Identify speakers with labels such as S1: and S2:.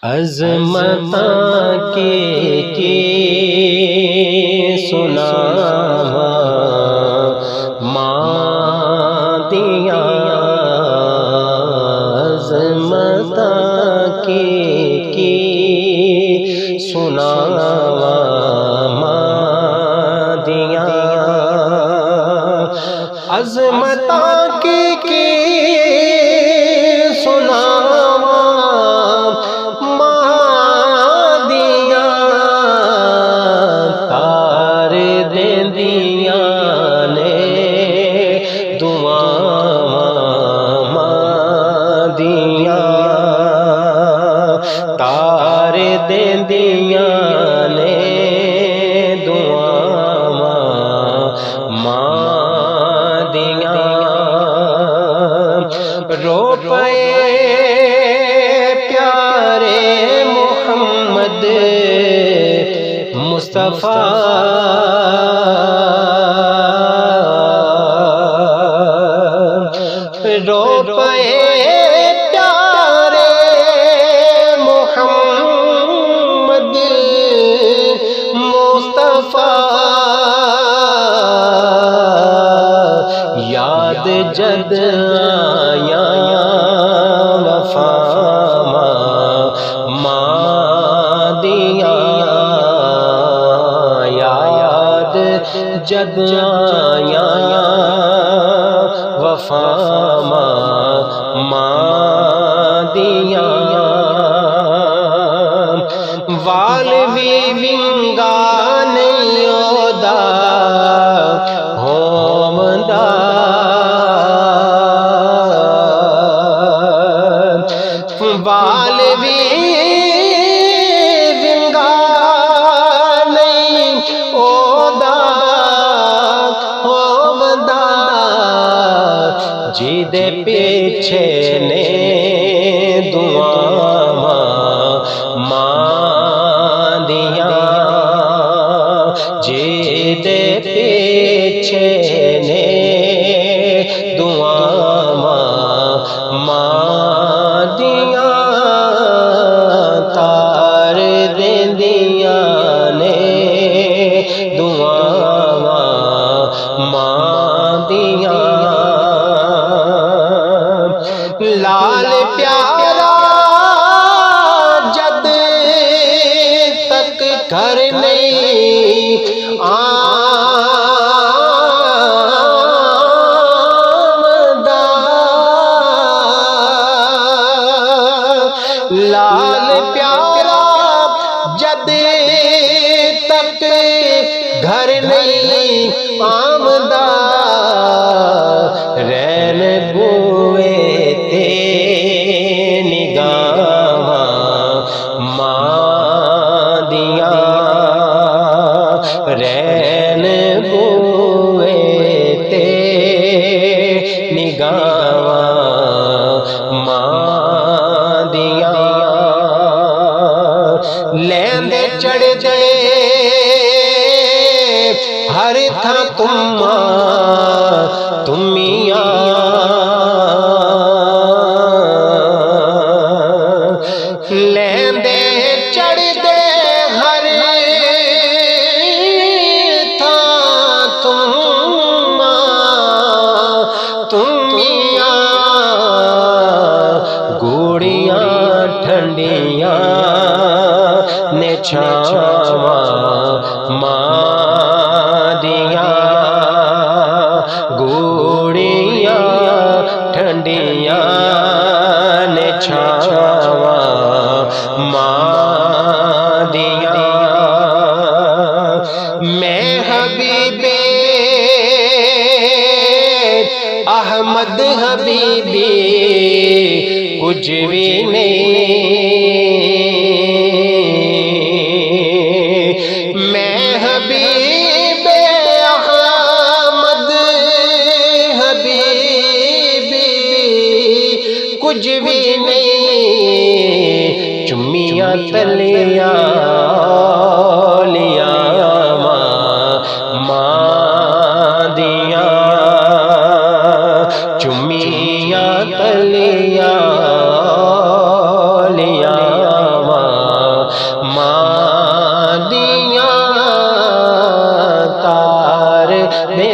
S1: عظمتاں کی سناواں مادیاں، عظمتاں کی سناواں مادیاں، عظمتاں کی تار دیندیاں نے دعاواں ماں دیاں، رو پئے پیارے محمد مصطفیٰ، رو پئے یاد جد آیا وفا مادیاں، یاد جد آیا وفا مادیاں، والوی ونگان یودا ہومدا، والوی ونگان یودا ہومدا، جی دے پیچھے نے دعاواں ماں دیاں، جی دے پیچھے نے دعاواں ماں دیاں، تار دیندیاں نے دعاواں ماں دیاں، لال پیارا جد تک گھر نہیں آمدا، لال پیارا جد تک گھر نہیں آمدا، رین بوئے تے نگاواں ماں دیاں، رین بوئے تے نگاواں ماں دیاں، لیندے چڑھ دے ہر تھاں تمیاں، لیندے چڑھ دے ہر تھاں تمیاں، گوڑیاں ٹھنڈیاں نے چھاواں ماں دیاں، گوڑیاں ٹھنڈیاں نے چھاواں ماں دیاں، میں حبیب احمد حبیبی کچھ بھی نہیں، میں حبیب احمد حبیبی کچھ بھی نہیں، چمیاں تلیاں اولیاء ماں دیاں، چمیاں تلیاں اولیاء دے